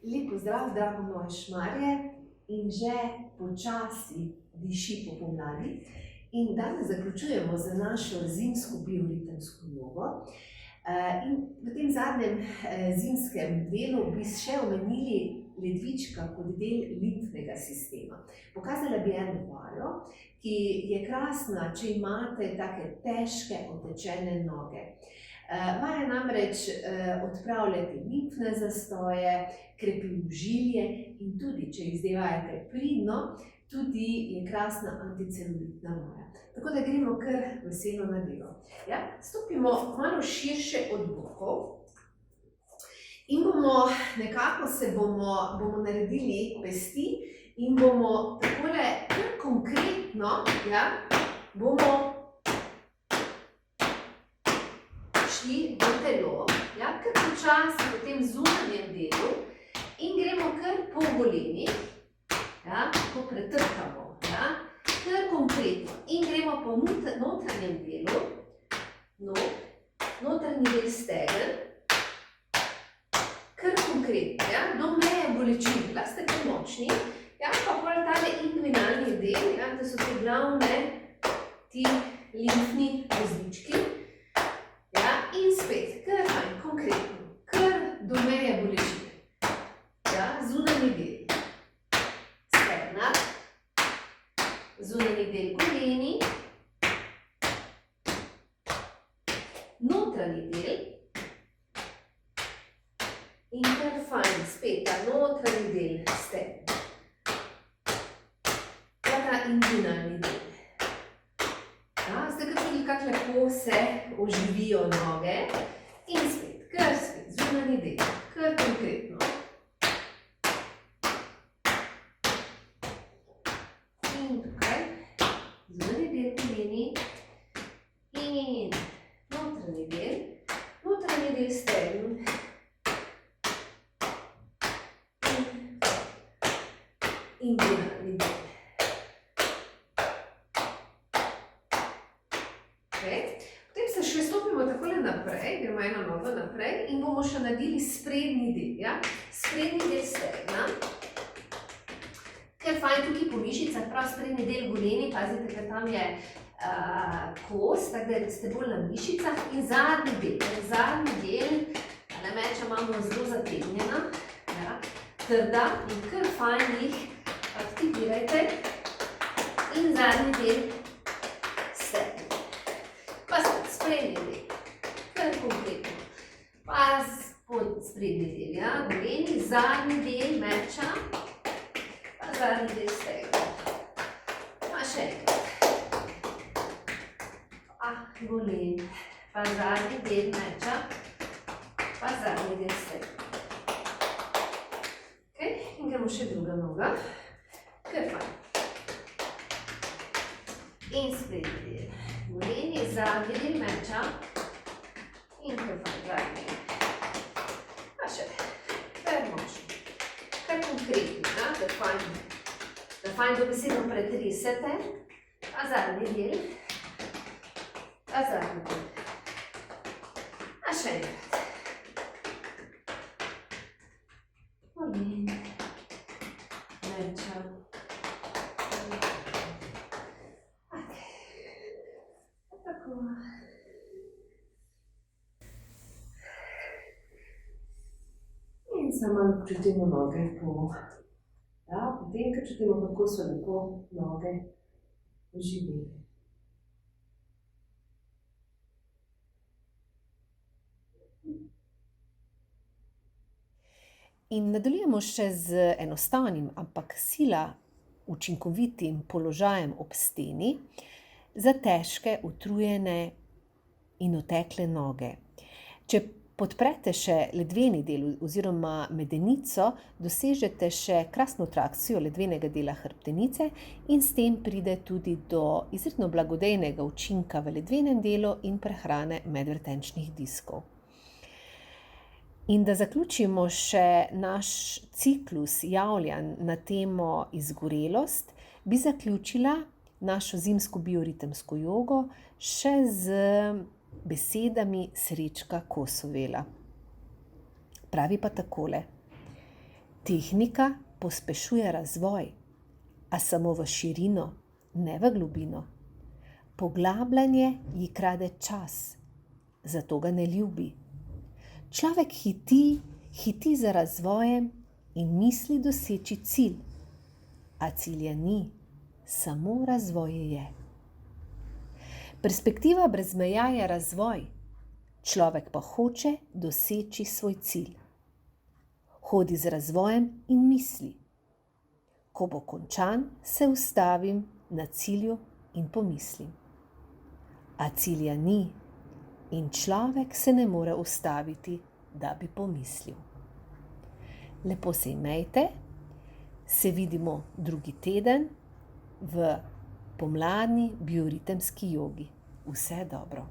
Lep pozdrav, drago moje šmarje, in že počasi diši po pomladi. In danes zaključujemo z našo zimsko bioritemsko jogo. In v tem zadnjem zimskem delu bi še omenili ledvička kot del limfnega sistema. Pokazala bi eno vajo, ki je krasna, če imate take težke, otečene noge. Vaja namreč odpravljati limfne zastoje, krepi ožilje in tudi, če izdevajate pridno, tudi je krasna anticelulitna vaja. Tako da gremo kar veselo na delo. Ja, stopimo malo širše od bokov in nekako bomo naredili pesti in bomo takole kar konkretno, ja, bomo šli v telo, ja, kar počasi v tem zunanjem delu in gremo kar po goleni, ja, ko pretrkamo, ja, kar konkretno in gremo po notranjem delu, notranji del stegen, kar konkretno, ja, do meje bolečin, da ste kar močni, ja, pa pol tale inguinalni del, ja, to so te glavne, ti limfni vozlički, ja, in spet, kar fajn, konkretno, kar do meje bolečin, ja, zunanji del, stegna, zunanji del goleni, notranji del in kar fajn, spet ta notranji del stegna, pa ta inguinalni del. Ja, zdaj kar čuli, kako lepo se oživijo noge in spet, zunanji del, kar konkretno. In tukaj, zunanji del koleni in notranji del stegen in inguinalni del. Potem se še stopimo takole naprej, gremo eno nogo naprej in bomo še naredili sprednji del, ja? Sprednji del stegna. Ker fajn tukaj po mišicah, prav sprednji del goleni, pazite, ker tam je kos, tako da ste bolj na mišicah in zadnji del, tale meča imamo zelo zategnjena, ja, trda in kar fajn jih aktivirajte in zadnji del stegna. Pa sprednji del, kar konkretno, pa sprednji del, ja, goleni, zadnji del meča, pa zadnji del stegna. Pa še enkrat. Goleni, pa zadnji del meča, pa zadnji del stegna. In gremo še druga noga, kar fajn. In sprednji del, goleni, zadnji del meča in kar fajn, zadnji del. Pa še, kar močno, kar konkretno, ja, da fajn dobesedno pretresete, pa zadnji del, pa zadnji del. A še enkrat. Goleni, meča. Tako. In samo malo počutimo noge po, ja, potem, ko čutimo, kako so lepo noge oživeli. In nadaljujemo še z enostavnim, ampak sila učinkovitim položajem ob steni za težke, utrujene in otekle noge. Če podprete še ledveni del oziroma medenico, dosežete še krasno trakcijo ledvenega dela hrbtenice in s tem pride tudi do izredno blagodejnega učinka v ledvenem delu in prehrane medvretenčnih diskov. In da zaključimo še naš ciklus javljanj na temo izgorelost, bi zaključila našo zimsko bioritemsko jogo še z besedami Srečka Kosovela. Pravi pa takole: Tehnika pospešuje razvoj, a samo v širino, ne v globino. Poglabljanje ji krade čas, zato ga ne ljubi. Človek hiti za razvojem in misli doseči cilj, a cilja ni, samo razvoj je. Perspektiva brez meja je razvoj, človek pa hoče doseči svoj cilj. Hodi z razvojem in misli. Ko bo končan, se ustavim na cilju in pomislim. A cilja ni in človek se ne more ustaviti, da bi pomislil. Lepo se imejte, se vidimo drugi teden v pomladni bioritemski jogi. Vse dobro.